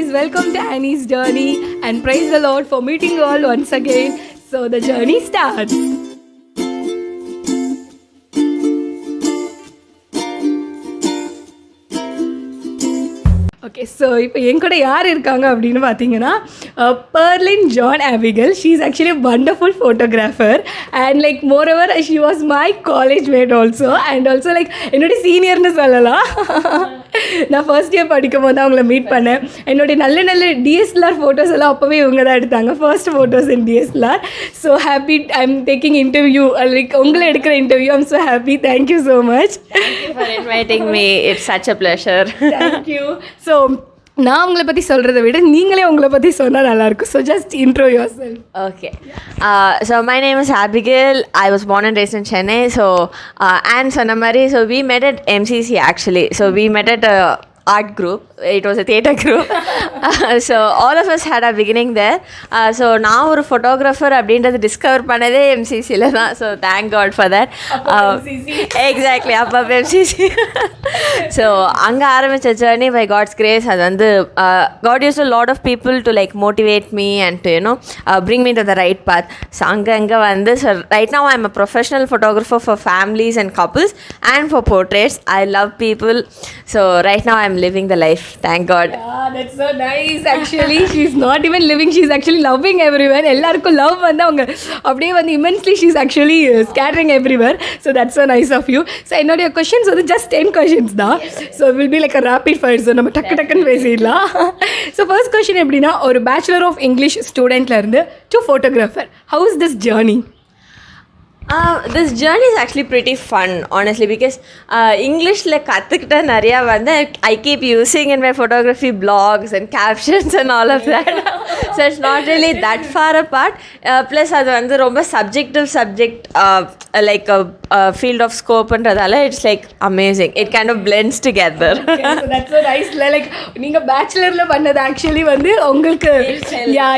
guys, welcome to Annie's Journey and praise the Lord for meeting you all once again. So the journey starts. Okay so இப்போ என் கூட யார் இருக்காங்க அப்படின்னு பார்த்தீங்கன்னா Berlin John Abigail. She is actually wonderful photographer and like moreover she was my college mate also and also like என்னுடைய சீனியர்னு சொல்லலாம். நான் ஃபர்ஸ்ட் இயர் படிக்கும் போது அவங்கள மீட் பண்ணேன். என்னுடைய நல்ல நல்ல டிஎஸ்எல்ஆர் ஃபோட்டோஸ் எல்லாம் அப்போவே இவங்க தான் எடுத்தாங்க, first photos in DSLR. So happy I am taking interview, like உங்களை எடுக்கிற interview. I am so happy. Thank you so much for inviting me. It's such a pleasure. Thank you. So நான் உங்களை பற்றி சொல்கிறத விட நீங்களே உங்களை பற்றி சொன்னால் நல்லாயிருக்கும். So just intro your self. Okay. So my name is Abigail. I was born and raised in Chennai. So and Sonamari. So we met at MCC actually. So we met at a art group. It was a theatre group. So all of us had our beginning there. So now ஒரு photographer அப்படின்றது discover பண்ணதே எம்சிசியில் தான். So thank God for that. Exactly அப்போ MCC. So அங்கே ஆரம்பித்த journey by God's grace. அது வந்து God use a lot of people to like motivate me and to you know bring me to the right path. So அங்கே வந்து so right now I'm a professional photographer for families and couples and for portraits. I love people. So right now I'm living the life. Thank God. Yeah, that's so nice. Actually, she's not even living. She's actually loving everyone. எல்லாருக்கும் love வந்து அவங்க அப்படியே வந்து immensely she's actually scattering everywhere. So that's so nice of you. So என்னோட questions வந்து just 10 questions தான். So it will be like a rapid fire. So நம்ம டக்கு டக்குன்னு பேசிடலாம். So first question எப்படின்னா, ஒரு Bachelor of English ஸ்டூடெண்ட்ல இருந்து to photographer. How is this journey? This journey is actually pretty fun, honestly, because Englishல கற்றுக்கிட்ட நிறையா வந்து I keep using in my photography blogs and captions and all of that. So it's not really that far apart. Plus அது வந்து ரொம்ப subjective subject, like a field of scope ன்றதால it's like amazing. It kind of blends together. Okay, so that's so nice. Like நீங்க பேச்சுலர்ல பண்ணது actually வந்து உங்களுக்கு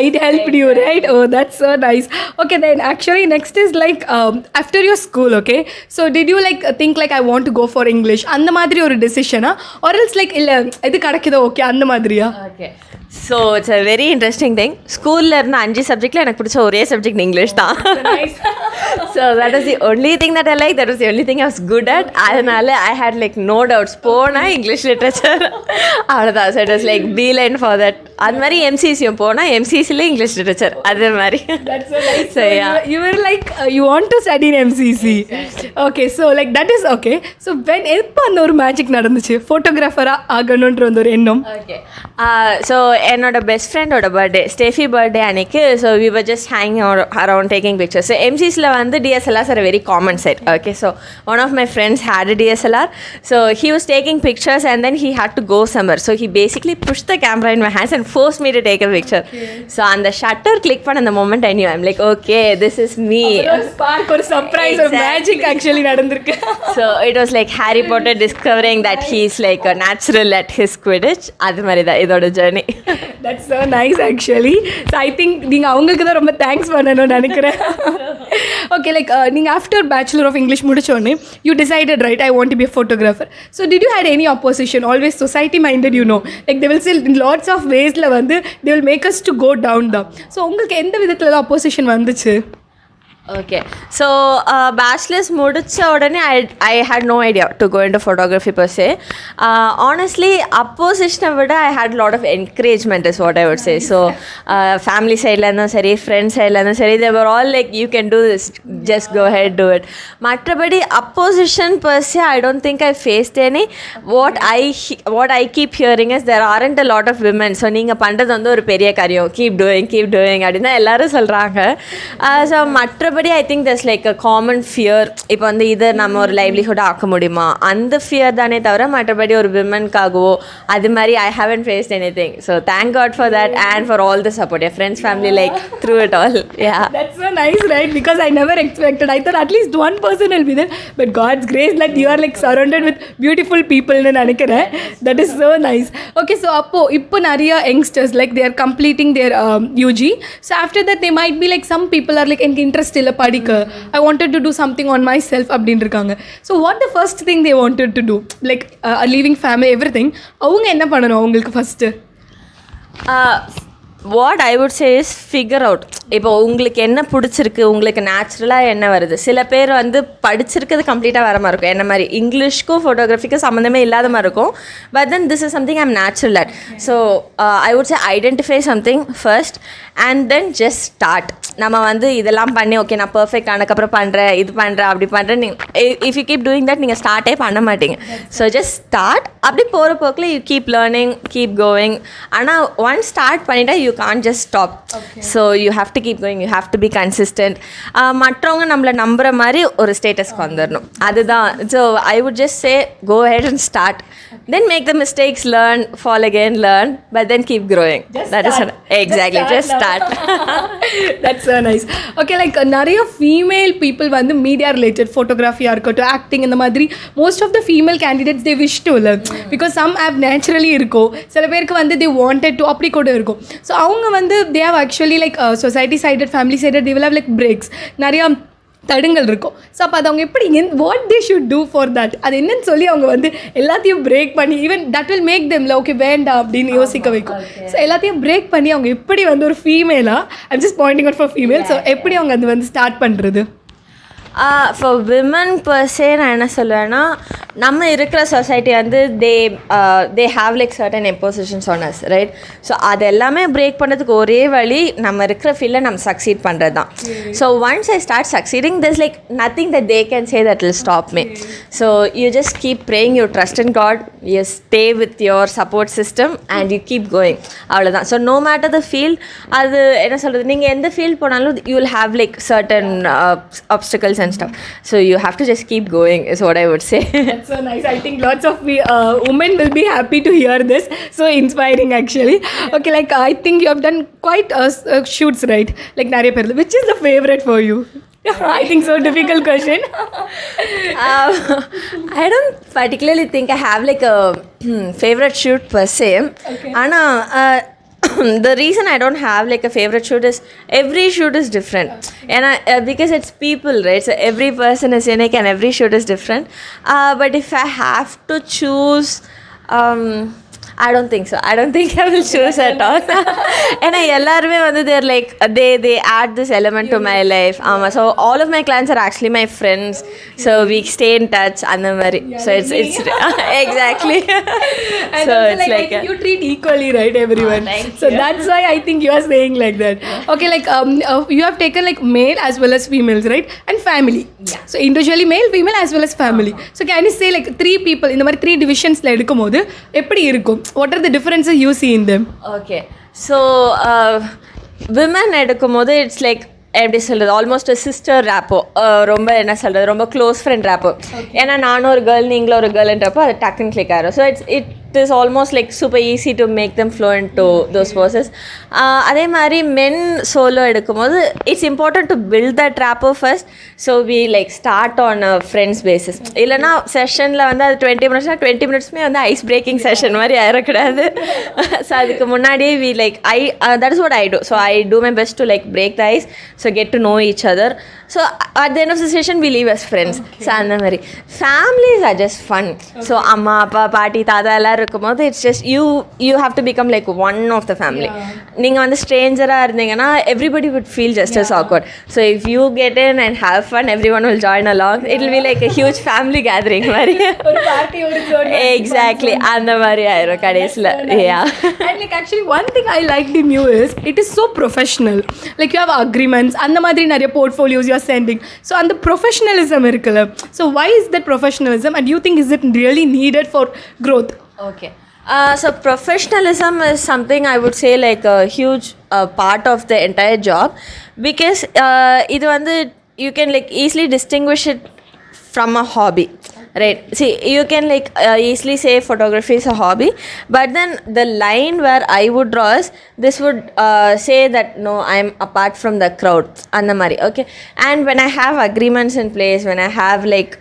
it helped you, right? Oh, that's so nice. Okay, then actually next is like after your school, okay, so did you like think like I want to go for English அந்த மாதிரி ஒரு decision or else like இல்ல இது கிடைக்குதோ okay அந்த மாதிரியா? Okay, so it's a very interesting thing. ஸ்கூல்ல இருந்த 5 சப்ஜெக்ட்ல எனக்கு பிடிச்ச ஒரே சப்ஜெக்ட் இங்கிலீஷ் தான். So that is the only thing that I like. That was the only thing I was good at. அதனால I had like no doubts. போனா English literature அவ்வளோதான். So it was like beeline for that. அது மாதிரி எம்சிசியும் போனா எம்சிசியில் English literature அது மாதிரி. That's so nice. So yeah, you were like you want to study in MCC. Okay, so like that is okay. So when எப்போ அந்த ஒரு magic நடந்துச்சு ஃபோட்டோகிராஃபரா ஆகணுன்ற ஒரு எண்ணம்? Okay, so என்னோட பெஸ்ட் ஃப்ரெண்டோட பர்த்டே, ஸ்டெஃபி பர்த்டே அன்னைக்கு. So we were just hanging around taking pictures. எம்சிஸில் வந்து DSLRs are very common set. Okay, so one of my friends had a DSLR. So he was taking pictures and then he had to go summer. So he basically push the camera in my hands and force me to take a picture. So அந்த shutter click பண்ண அந்த moment I knew I'm like okay this is me. ஒரு surprise, ஒரு magic actually நடந்திருக்கு. So it was like Harry Potter discovering that he is like a natural at his quidditch. அது மாதிரி தான் இதோட journey. That's so nice actually. So I think நீங்கள் அவங்களுக்கு தான் ரொம்ப தேங்க்ஸ் பண்ணணும்னு நினைக்கிறேன். Okay, like நீங்கள் ஆஃப்டர் பேச்சுலர் ஆஃப் இங்கிலீஷ் முடிச்சோடனே you decided right I want to be a photographer. So did you had any opposition? Always society minded, you know, like they will say in lots of waysல வந்து they will make us to go down தான். So உங்களுக்கு எந்த விதத்தில் தான் opposition வந்துச்சு? Okay, so bachelors முடித்த உடனே I had no idea to go into photography per se. Honestly அப்போசிஷனை விட I had lot of encouragement is what I would say. So family சைட்லேருந்தும் சரி, ஃப்ரெண்ட்ஸ் சைட்லேருந்தும் சரி, they were all like you can do this, just go ahead do it. மற்றபடி opposition per se I don't think I faced any. What I keep hearing is there aren't a lot of women. So நீங்கள் பண்ணுறது வந்து ஒரு பெரிய காரியம், keep doing அப்படின்னு தான் எல்லோரும் சொல்கிறாங்க. ஸோ மற்றபடி I think there's like a common fear. இப்போ வந்து இது நம்ம ஒரு லைவ்லிஹுட் ஆக்க முடியுமா அந்த ஃபியர் தானே தவிர மற்றபடி ஒரு விமனுக்காகவோ அது மாதிரி I haven't faced anything. So thank God for that and for all the support. Your friends, family, like through it all. Yeah. That's so nice, right? Because I never expected. I thought at least one person will be there. But God's grace that you are like surrounded with beautiful people ன்னு நினைக்கிறேன். That is so nice. Okay, so இப்போ நிறைய youngsters like they are completing their UG. So after that they might be like some people are like எனக்கு interest இல்லை படிக்க, I wanted to do something on myself அப்படின்னு இருக்காங்க. So what the first thing they wanted to do, like leaving family everything, அவங்க என்ன பண்ணணும் அவங்களுக்கு first? What I would say is figure out. இப்போ உங்களுக்கு என்ன பிடிச்சிருக்கு, உங்களுக்கு நேச்சுரலாக என்ன வருது. சில பேர் வந்து படிச்சிருக்கிறது கம்ப்ளீட்டாக வர மாதிரி இருக்கும், என்ன மாதிரி இங்கிலீஷ்க்கும் ஃபோட்டோகிராஃபிக்கும் சம்மந்தமே இல்லாத மாதிரி இருக்கும். But then this is something I'm natural at. So I would say identify something first and then just start. நம்ம வந்து இதெல்லாம் பண்ணி ஓகே நான் பர்ஃபெக்ட் ஆனதுக்கப்புறம் பண்ணுறேன், இது பண்ணுறேன், அப்படி பண்ணுறேன். நீங்கள் if you keep doing that நீங்கள் ஸ்டார்ட்டே பண்ண மாட்டீங்க. So just start. அப்படி போகிற போக்கில் you keep learning, keep going. ஆனால் ஒன்ஸ் ஸ்டார்ட் பண்ணிட்டா you can't just stop. So you have to keep going, you have to be consistent. மற்றவங்க நம்மளை நம்புகிற மாதிரி ஒரு ஸ்டேட்டஸ்க்கு வந்துடணும், அதுதான். So I would just say go ahead and start. Then make the mistakes, learn, fall again, learn, but then keep growing. That is exactly, just start. That's so nice. Okay, like நிறைய female people வந்து media related ஃபோட்டோகிராஃபியாக இருக்கட்டும், acting, இந்த மாதிரி most of the female candidates they wish to learn because some have naturally இருக்கும், சில பேருக்கு வந்து தே வாண்டட் டு அப்படி கூட இருக்கும். ஸோ அவங்க வந்து they have actually like society sided, family sided, they will have like brakes, நிறையா தடுங்கள் இருக்கும். ஸோ அப்போ அது அவங்க எப்படி what they should do for that, அது என்னன்னு சொல்லி அவங்க வந்து எல்லாத்தையும் பிரேக் பண்ணி ஈவன் தட் வில் மேக் தெம்ல ஓகே வேண்டாம் அப்படின்னு யோசிக்க வைக்கும். ஸோ எல்லாத்தையும் பிரேக் பண்ணி அவங்க எப்படி வந்து ஒரு ஃபீமேலாக, I'm just pointing out for female, so எப்படி அவங்க அது வந்து ஸ்டார்ட் பண்ணுறது? ஃபார் விமன் பர்சே நான் என்ன சொல்லுவேன்னா, நம்ம இருக்கிற சொசைட்டி வந்து they have like certain impositions on us, right? So அது எல்லாமே பிரேக் பண்ணுறதுக்கு ஒரே வழி நம்ம இருக்கிற ஃபீல்டில் நம்ம சக்சீட் பண்ணுறது தான். So once I start succeeding there's like nothing that they can say that will stop me. So you just keep praying, you trust in God, you stay with your support system and you keep going, அவ்வளோதான். So no matter the field, அது என்ன சொல்கிறது, நீங்கள் எந்த field போனாலும் you will have like certain obstacles and stuff. So you have to just keep going is what I would say. That's so nice. I think lots of women will be happy to hear this. So inspiring actually. Okay, like I think you have done quite shoots, right? Like nariya per. Which is the favorite for you? I think so difficult question. I don't particularly think I have like a favorite shoot per se. Okay. Anna, the reason I don't have like a favorite shoot is every shoot is different. Okay. And because it's people, right? So every person is unique and every shoot is different. But if I have to choose, I don't think so. I don't think I will choose at all. And எல்லாருமே வந்து they're like they add this element to my life. So all of my clients are actually my friends. So we stay in touch and மாதிரி. So it's exactly. And so also it's like you treat equally, right, everyone. Thank so you. that's why I think you are saying like that. Okay, like you have taken like male as well as females, right? And family. Yeah. So individually male, female as well as family. So can you say like 3 people இந்த மாதிரி 3 divisionsல எடுக்கும்போது எப்படி இருக்கும்? What are the differences you see in them? Okay, so women எடுக்கும்போது it's like எப்படி சொல்கிறது, almost sister rapport, ரொம்ப என்ன சொல்கிறது, ரொம்ப க்ளோஸ் ஃப்ரெண்ட் ரேப்போ. ஏன்னா நானும் ஒரு கேர்ள் நீங்களும் ஒரு கேர்ள்ன்றப்போ அது டக்குன்னு கிளிக் ஆகிரும். So it is almost like super easy to make them fluent to those poses. அதே மாதிரி மென் சோலோ எடுக்கும்போது it's important to build that rapport first. So we like start on a friends basis. இல்லைனா செஷனில் வந்து அது 20 minutes 20 minutesமே வந்து ice breaking session மாதிரி ஆயிடக்கூடாது. ஸோ அதுக்கு முன்னாடியே we like that is what I do. So I do my best to like break the ice, so get to know each other. So at the end of the session we leave as friends. So அந்த மாதிரி families are just fun. So அம்மா அப்பா பாட்டி தாத்தா எல்லாரும் இருக்கும்போது it's just you have to become like one of the family. நீங்கள் வந்து ஸ்ட்ரேஞ்சராக இருந்தீங்கன்னா everybody would feel just as awkward. So if you get in and have fun, every one will join along. It will be like a huge family gathering மாதிரி. Exactly அந்த மாதிரி ஆயிரும் கடைசியில். And like actually one thing I liked in you is it is so professional. Like you have agreements அந்த மாதிரி நிறைய portfolios you are sending. So அந்த professionalism இருக்குல்ல. So why is that professionalism and you think is it really needed for growth? Okay. So professionalism is something I would say like a huge part of the entire job, because இது வந்து you can like easily distinguish it from a hobby, right? See, you can like easily say photography is a hobby, but then the line where I would draw is this would say that no, I'm apart from the crowd and the mari. Okay, and when I have agreements in place, when I have like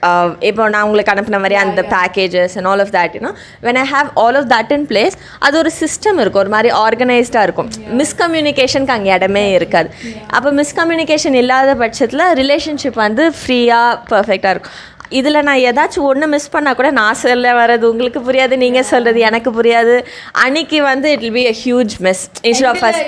இப்போ நான் உங்களுக்கு அனுப்பின மாதிரி அந்த packages and all of that, you know, when I have all of that in place, அது ஒரு system இருக்கும், ஒரு மாதிரி ஆர்கனைஸ்டாக இருக்கும். மிஸ்கம்யூனிகேஷனுக்கு அங்கே இடமே இருக்காது. அப்போ மிஸ்கம்யூனிகேஷன் இல்லாத பட்சத்தில் ரிலேஷன்ஷிப் வந்து ஃப்ரீயாக பர்ஃபெக்டாக இருக்கும். இதில் நான் ஏதாச்சும் ஒன்று மிஸ் பண்ணால் கூட நான் சொல்ல வர்றது உங்களுக்கு புரியாது, நீங்கள் சொல்கிறது எனக்கு புரியாது. அன்னைக்கு வந்து it will B a huge mess instead of us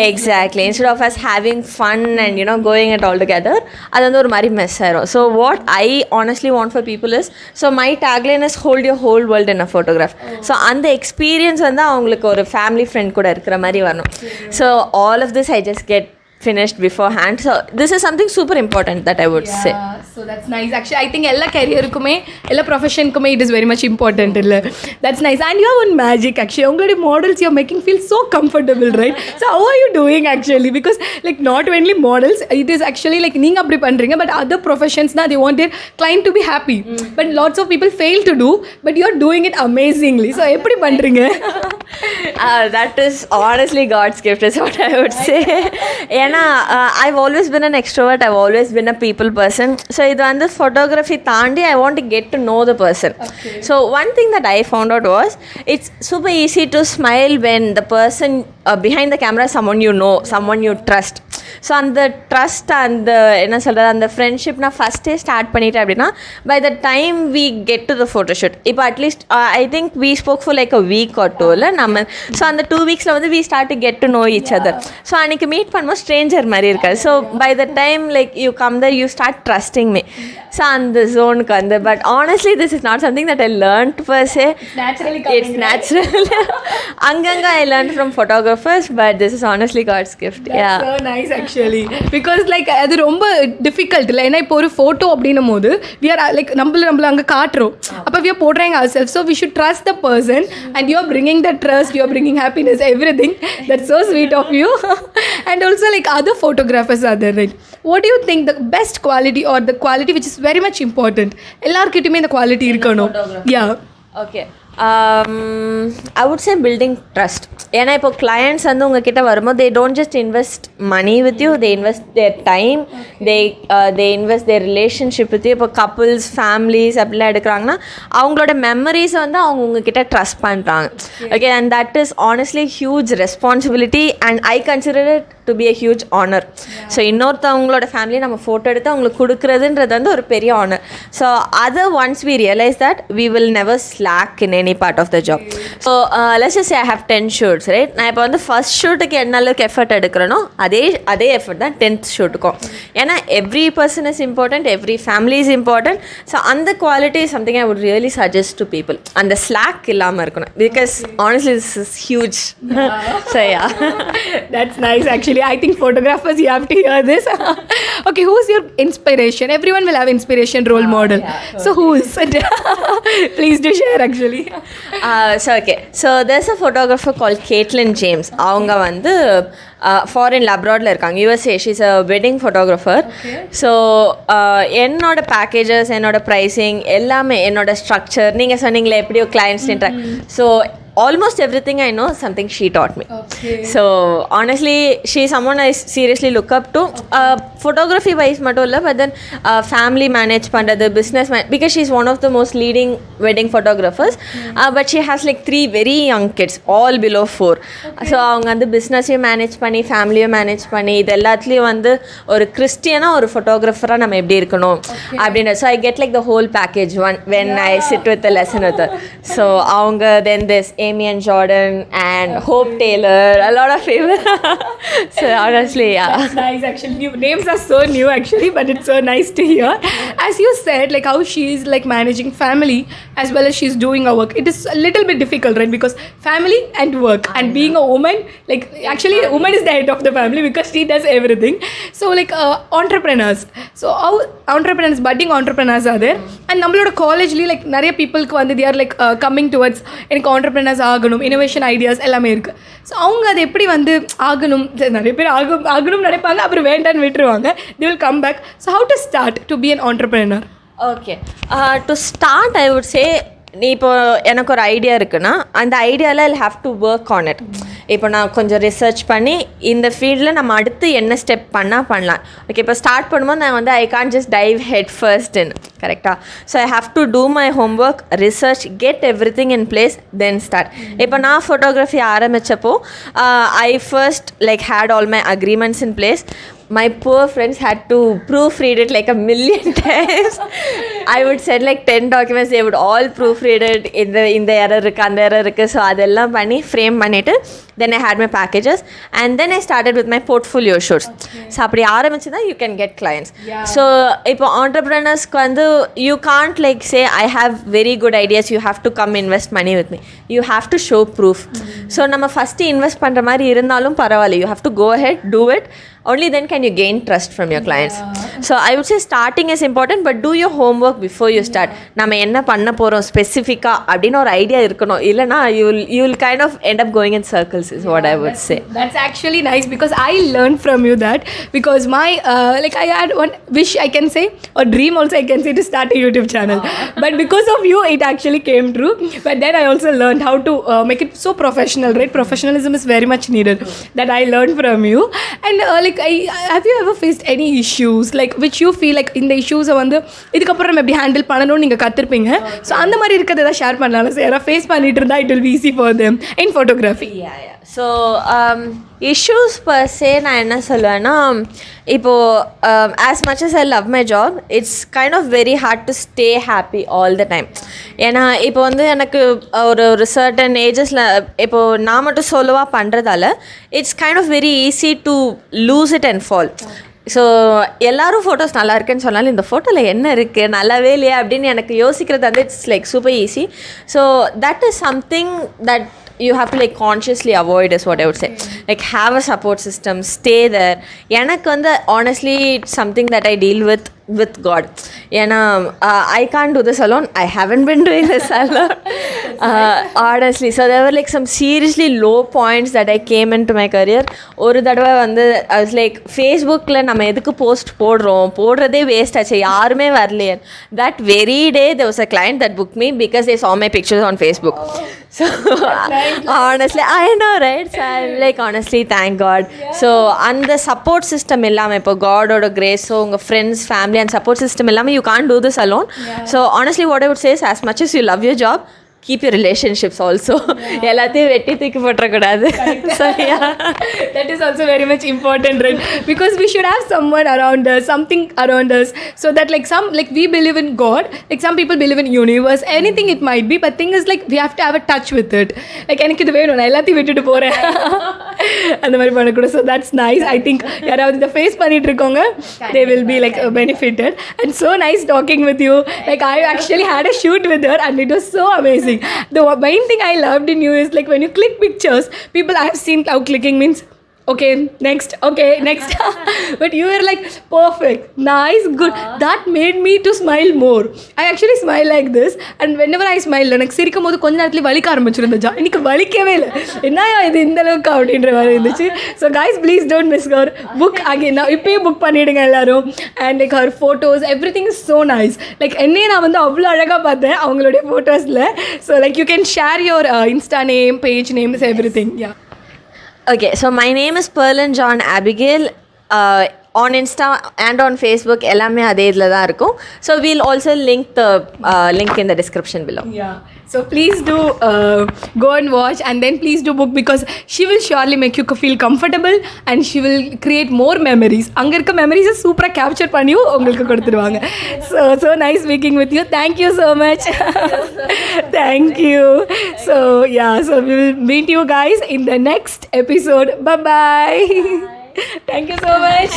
exactly instead of us having fun and going it all together, அது வந்து ஒரு மாதிரி மெஸ் ஆயிரும். So what I honestly want for people is, so my tagline is hold your whole world in a photograph. So அந்த experience வந்து அவங்களுக்கு ஒரு family friend கூட இருக்கிற மாதிரி வரணும். So all of this I just get finished beforehand. So this is something super important that I would say. So that's nice. Actually, I think ella career kume, ella profession kume, it is very much important. That's nice. And you have one magic actually. Ungalde models you're making feel so comfortable, right? So how are you doing actually? Because like not only models, it is actually like neenga appdi pandringa, but other professions na they want their client to be happy. But lots of people fail to do, but you're doing it amazingly. So eppadi pandringa? That is honestly God's gift is what I would say. I've always been an extrovert, I've always been a people person. So இது வந்து photography தாண்டி I want to get to know the person. So one thing that I found out was it's super easy to smile when the person behind the camera is someone you know, someone you trust. So அந்த trust அந்த என்ன சொல்கிறது அந்த friendship நான் ஃபஸ்ட்டே start பண்ணிட்டேன் அப்படின்னா by the time we get to the photoshoot இப்போ at least I think we spoke for like a week or டூவில் நம்ம ஸோ அந்த 2 வீக்ஸில் வந்து we start to get to know each other. So அன்றைக்கி மீட் பண்ணும்போது ஸ்ட்ரேஞ்சர் மாதிரி இருக்காது. So by the time like you come the you start trusting me. So அந்த ஜோனுக்கு வந்து but honestly this is not something that I learnt பர்ஸே, it's natural. அங்கங்கே I learn from photographers but this is honestly God's gift. Yeah nice actually because like அது ரொம்ப difficult இல்லை. ஏன்னா இப்போ ஒரு ஃபோட்டோ அப்படின்னும் போது வி ஆர் லைக் நம்மள அங்கே காட்டுறோம், அப்போ we are portraying our self. So we should trust the person and you are bringing the trust, you are bringing happiness, everything. That's so sweet of you. And also like other photographers are there, right? What you think the best quality or the quality which is very much important? எல்லாருக்கிட்டையுமே இந்த quality இருக்கணும். Yeah okay I would say building trust. ஏன்னா இப்போ clients வந்து உங்ககிட்ட வரும்போது they don't just invest money with you, they invest their time, they invest their relationship with you. இப்போ couples families அப்படிலாம் எடுக்கிறாங்கன்னா அவங்களோட மெமரிஸை வந்து அவங்க உங்ககிட்ட ட்ரஸ்ட் பண்ணுறாங்க. Okay, and that is honestly huge responsibility and I consider it to be a huge honour. So இன்னொருத்தவங்களோட ஃபேமிலியை நம்ம ஃபோட்டோ எடுத்து அவங்களுக்கு கொடுக்குறதுன்றது வந்து ஒரு பெரிய ஆனர். ஸோ அதை once we realise that we will never slack in any part of the job. So let's just say I have 10 shoots, right? நான் இப்போ வந்து ஃபர்ஸ்ட் ஷூட்டுக்கு என்ன அளவுக்கு எஃபர்ட் எடுக்கிறனோ அதே எஃபர்ட் தான் 10th ஷூட்டுக்கும். ஏன்னா every person is important, every family is important. So அந்த quality is something I would really suggest to people. அந்த ஸ்லாக் இல்லாமல் இருக்கணும் because honestly this is huge. So yeah that's nice actually. I think photographers you have to hear this. Okay, who's your inspiration? Everyone will have inspiration role model. So who is? Please do share actually. So there's a photographer called Caitlin James. அவங்க வந்து foreign அப்ராடில் இருக்காங்க, USA. She's a wedding photographer. So என்னோட packages, என்னோட pricing எல்லாமே, என்னோட structure, நீங்கள் சொன்னீங்களே எப்படியோ clients interact, so almost everything I know, something she taught me. So honestly she is someone I seriously look up to, photography wise mattum illa, but then family manage pandrathu, business because she is one of the most leading wedding photographers. But she has like 3 very young kids all below 4. So avanga and business manage panni, family manage panni, idu ellathilum vandu ஒரு கிறிஸ்டியனா ஒரு ஃபோட்டோகிராஃபரா நம்ம எப்படி இருக்கணும் அப்படின்ற. So I get like the whole package when I sit with the lesson with her. So அவங்க then this Amy and Jordan and Hope Taylor, a lot of people. So honestly, yeah. That's nice actually. New names are so new actually, but it's so nice to hear. As you said, like how she is like managing family as well as she's doing her work. It is a little bit difficult, right? Because family and work and being a woman, like actually a woman is the head of the family because she does everything. So like entrepreneurs. So how entrepreneurs, budding entrepreneurs are there. And நம்மளோட காலேஜ்லேயும் like நிறைய பீப்புளுக்கு வந்து they are like coming towards எனக்கு entrepreneurs ஆகணும், innovation ideas எல்லாமே இருக்குது. So அவங்க அதை எப்படி வந்து ஆகணும், நிறைய பேர் ஆகணும்னு நினைப்பாங்க, அப்புறம் வேண்டான்னு விட்டுருவாங்க. they will come back. So how to start to be an entrepreneur? Okay, to start I would say நீ இப்போ எனக்கு ஒரு ஐடியா இருக்குன்னா அந்த ஐடியாவில் ஐ have to work on it. இப்போ நான் கொஞ்சம் ரிசர்ச் பண்ணி இந்த ஃபீல்டில் நம்ம அடுத்து என்ன ஸ்டெப் பண்ணலாம். ஓகே, இப்போ ஸ்டார்ட் பண்ணும்போது நான் வந்து I can't just dive head first in, கரெக்டாக? So I have to do my homework, research, get everything in place, then start. இப்போ நான் ஃபோட்டோகிராஃபி ஆரம்பித்தப்போ I first like had all my agreements in place. my poor friends had to proofread it like a million times. I would send like 10 documents, they would all proofread it. In the error irukku and error irukku, so adella panni frame pannittu then I had my packages, and then I started with my portfolio shoots. So அப்படி ஆரம்பிச்சதா you can get clients. So இப்போ entrepreneurs க்கு வந்து you can't like say I have very good ideas, you have to come invest money with me. You have to show proof. So நம்ம first invest பண்ற மாதிரி இருந்தாலும் பரவாயில்லை, you have to go ahead, do it. Only then can you gain trust from your clients. So I would say starting is important, but do your homework before you start. நம்ம என்ன பண்ண போறோம் ஸ்பெசிஃபிக்கா அப்படின்னு ஒரு ஐடியா இருக்கணும், இல்லைனா you will kind of end up going in circles is what I would say. That's actually nice because I learned from you that, because my like I had one wish, I can say, or dream also I can say, to start a YouTube channel. But because of you it actually came true. But then I also learned how to make it so professional, right? Professionalism is very much needed, that I learned from you. And like have you ever faced any issues like which you feel like இந்த issues வந்து இதுக்கப்புறம் நம்ம எப்படி handle பண்ணணும்னு நீங்கள் கற்றுருப்பீங்க? So அந்த மாதிரி இருக்கிறத ஏதாவது ஷேர் பண்ணலாம். ஸோ யாராவது ஃபேஸ் பண்ணிட்டு இருந்தால் it will be easy for them in photography. So issues per se நான் என்ன சொல்லுவேன்னா, இப்போது as much as I love my job, it's kind of very hard to stay happy all the time. ஏன்னா இப்போ வந்து எனக்கு ஒரு certain agesல இப்போது நான் மட்டும் சோலோவாக பண்ணுறதால it's kind of very easy to lose it and fall. So எல்லோரும் ஃபோட்டோஸ் நல்லா இருக்குன்னு சொன்னாலும் இந்த ஃபோட்டோவில் என்ன இருக்குது, நல்லாவே இல்லையா அப்படின்னு எனக்கு யோசிக்கிறது வந்து it's like super easy. So that is something that you have to like consciously avoid is what I would say. Like have a support system, stay there. எனக்கு வந்து honestly it's something that I deal with God. ஏன்னா I can't do this alone. I haven't been doing this alone. Honestly, so there were like some seriously low points that I came into my career. ஒரு தடவை வந்து I was like Facebookல நம்ம எதுக்கு post போடுறதே waste ஆச்சு, யாருமே வரலையே. That very day there was a client that booked me because they saw my pictures on Facebook. So honestly I know, right? So I'm like honestly thank God. So and the support system இல்லாமல் இப்போ God-ஓட grace, so உங்கள் friends, family and support system இல்லாமல் you can't do this alone. So honestly what I would say is, as much as you love your job, keep your relationships also. எல்லாத்தையும் வெட்டி தூக்கி போட்டுறக்கூடாது. So yeah, that is also very much important, right? Because we should have someone around us, something around us, so that like we believe in God, like some people believe in universe, anything it might be, but thing is like we have to have a touch with it. Like எனக்கு இது வேணும், நான் எல்லாத்தையும் விட்டுட்டு போகிறேன் அந்த மாதிரி பண்ணக்கூடாது. So that's nice. I think யாராவது இதை ஃபேஸ் பண்ணிட்டு இருக்கோங்க, they will be like benefited. And so nice talking with you. Like I actually had a shoot with her and it was so amazing. The main thing I loved in you is like when you click pictures, people I have seen how clicking means okay next but you were like perfect, nice, good. That made me to smile more. I actually smile like this, and whenever I smile எனக்கு சிரிக்கும் போது கொஞ்ச நேரத்துல வலிக்க ஆரம்பிச்சிருந்தா, எனக்கு வலிக்கவே இல்லை, என்னயா இது இந்த அளவுக்கு அப்படின்ற மாதிரி இருந்துச்சு. So guys, please don't miss her book again. நான் இப்பயே புக் பண்ணிடுங்க எல்லாரும். And like her photos, everything is so nice. Like என்னையே நான் வந்து அவ்வளோ அழகாக பார்த்தேன் அவங்களுடைய ஃபோட்டோஸில். So like you can share your Insta name, page names, everything. Yeah. Okay, so my name is Pearlin John Abigail. On Insta and on Facebook எல்லாமே அதே இதில் தான் இருக்கும். So we'll also link the link in the description below. Yeah. So please do go and watch, and then please do book, because she will surely make you feel comfortable and she will create more memories. அங்கே இருக்க மெமரிஸை சூப்பராக capture பண்ணி உங்களுக்கு கொடுத்துருவாங்க. So nice speaking with you. Thank you so much. Thank you. So yeah, so we will meet you guys in the next episode. Bye bye. Thank you so much.